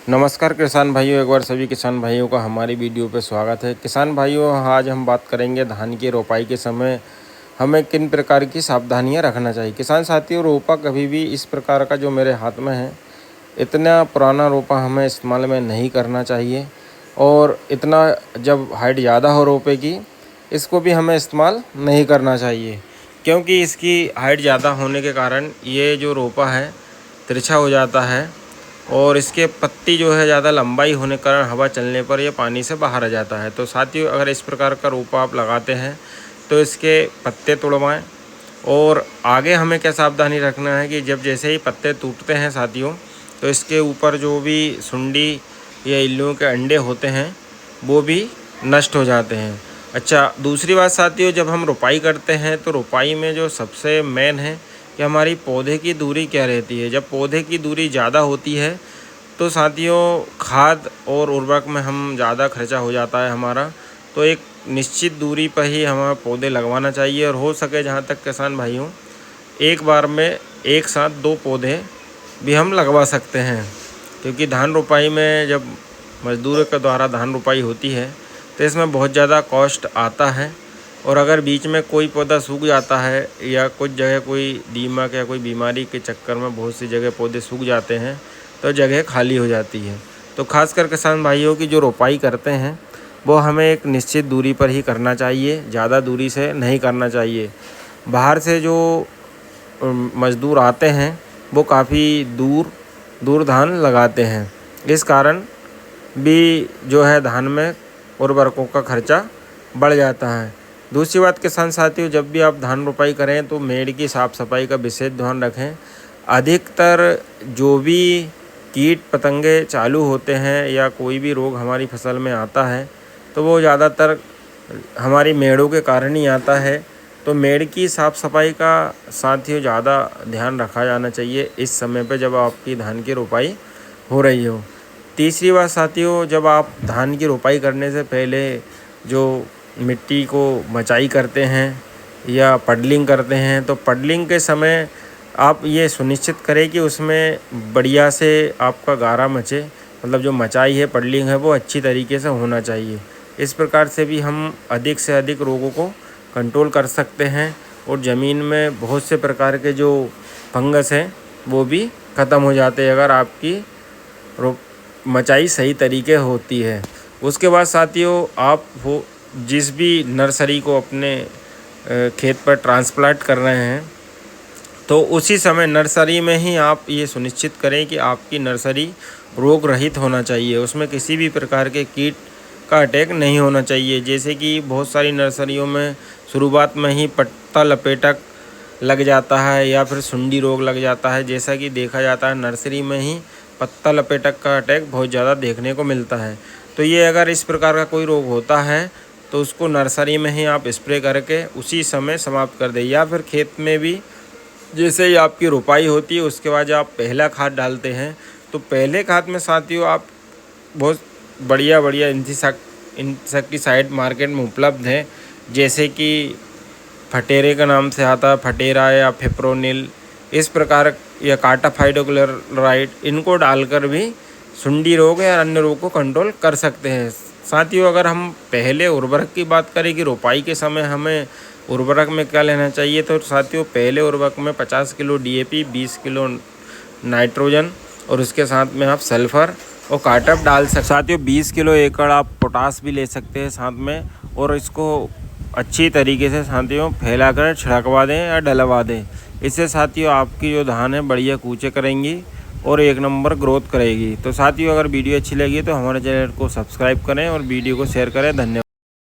नमस्कार किसान भाइयों, एक बार सभी किसान भाइयों का हमारी वीडियो पे स्वागत है। किसान भाइयों, आज हम बात करेंगे धान की रोपाई के समय हमें किन प्रकार की सावधानियां रखना चाहिए। किसान साथियों, रोपा कभी भी इस प्रकार का जो मेरे हाथ में है, इतना पुराना रोपा हमें इस्तेमाल में नहीं करना चाहिए। और इतना जब हाइट ज़्यादा हो रोपे की, इसको भी हमें इस्तेमाल नहीं करना चाहिए, क्योंकि इसकी हाइट ज़्यादा होने के कारण ये जो रोपा है तिरछा हो जाता है और इसके पत्ती जो है ज़्यादा लंबाई होने के कारण हवा चलने पर ये पानी से बाहर आ जाता है। तो साथियों, अगर इस प्रकार का रोपा आप लगाते हैं तो इसके पत्ते तुड़वाएं। और आगे हमें क्या सावधानी रखना है कि जब जैसे ही पत्ते टूटते हैं साथियों, तो इसके ऊपर जो भी सुंडी या इल्लियों के अंडे होते हैं वो भी नष्ट हो जाते हैं। अच्छा, दूसरी बात साथियों, जब हम रोपाई करते हैं तो रोपाई में जो सबसे मेन है कि हमारी पौधे की दूरी क्या रहती है। जब पौधे की दूरी ज़्यादा होती है तो साथियों खाद और उर्वरक में हम ज़्यादा खर्चा हो जाता है हमारा। तो एक निश्चित दूरी पर ही हमें पौधे लगवाना चाहिए। और हो सके जहाँ तक किसान भाइयों, एक बार में एक साथ 2 पौधे भी हम लगवा सकते हैं, क्योंकि धान रोपाई में जब मजदूरों के द्वारा धान रोपाई होती है तो इसमें बहुत ज़्यादा कॉस्ट आता है। और अगर बीच में कोई पौधा सूख जाता है या कुछ जगह कोई दीमक या कोई बीमारी के चक्कर में बहुत सी जगह पौधे सूख जाते हैं तो जगह खाली हो जाती है। तो खासकर किसान भाइयों की जो रोपाई करते हैं वो हमें एक निश्चित दूरी पर ही करना चाहिए, ज़्यादा दूरी से नहीं करना चाहिए। बाहर से जो मज़दूर आते हैं वो काफ़ी दूर दूर धान लगाते हैं, इस कारण भी जो है धान में उर्वरकों का खर्चा बढ़ जाता है। दूसरी बात किसान साथियों, जब भी आप धान रोपाई करें तो मेड़ की साफ़ सफाई का विशेष ध्यान रखें। अधिकतर जो भी कीट पतंगे चालू होते हैं या कोई भी रोग हमारी फसल में आता है तो वो ज़्यादातर हमारी मेड़ों के कारण ही आता है। तो मेड़ की साफ़ सफाई का साथियों ज़्यादा ध्यान रखा जाना चाहिए इस समय पे जब आपकी धान की रोपाई हो रही हो। तीसरी बात साथियों, जब आप धान की रोपाई करने से पहले जो मिट्टी को मचाई करते हैं या पडलिंग करते हैं, तो पडलिंग के समय आप ये सुनिश्चित करें कि उसमें बढ़िया से आपका गारा मचे, मतलब जो मचाई है पडलिंग है वो अच्छी तरीके से होना चाहिए। इस प्रकार से भी हम अधिक से अधिक रोगों को कंट्रोल कर सकते हैं और ज़मीन में बहुत से प्रकार के जो फंगस हैं वो भी ख़त्म हो जाते हैं अगर आपकी मचाई सही तरीके होती है। उसके बाद साथियों, आप वो जिस भी नर्सरी को अपने खेत पर ट्रांसप्लांट कर रहे हैं तो उसी समय नर्सरी में ही आप ये सुनिश्चित करें कि आपकी नर्सरी रोग रहित होना चाहिए, उसमें किसी भी प्रकार के कीट का अटैक नहीं होना चाहिए। जैसे कि बहुत सारी नर्सरियों में शुरुआत में ही पत्ता लपेटक लग जाता है या फिर सुंडी रोग लग जाता है। जैसा कि देखा जाता है नर्सरी में ही पत्ता लपेटक का अटैक बहुत ज़्यादा देखने को मिलता है। तो ये अगर इस प्रकार का कोई रोग होता है तो उसको नर्सरी में ही आप स्प्रे करके उसी समय समाप्त कर दें। या फिर खेत में भी जैसे ही आपकी रोपाई होती है उसके बाद आप पहला खाद डालते हैं, तो पहले खाद में साथियों आप बहुत बढ़िया बढ़िया इंसेक्टिसाइड मार्केट में उपलब्ध है, जैसे कि फटेरे का नाम से आता है, फटेरा या फिप्रोनिल, इस प्रकार या कार्टाफाइडोक्लोराइड, इनको डालकर भी सुंडी रोग या अन्य रोग को कंट्रोल कर सकते हैं। साथियों, अगर हम पहले उर्वरक की बात करें कि रोपाई के समय हमें उर्वरक में क्या लेना चाहिए, तो साथियों पहले उर्वरक में 50 किलो DAP, 20 किलो नाइट्रोजन और उसके साथ में आप सल्फ़र और कार्टप डाल सकते। साथियों 20 किलो एकड़ आप पोटास भी ले सकते हैं साथ में, और इसको अच्छी तरीके से साथियों फैलाकर छिड़कवा दें या डलवा दें। इससे साथियों आपकी जो धान है बढ़िया कूचे करेंगी और 1 नंबर ग्रोथ करेगी। तो साथियों, अगर वीडियो अच्छी लगी तो हमारे चैनल को सब्सक्राइब करें और वीडियो को शेयर करें। धन्यवाद।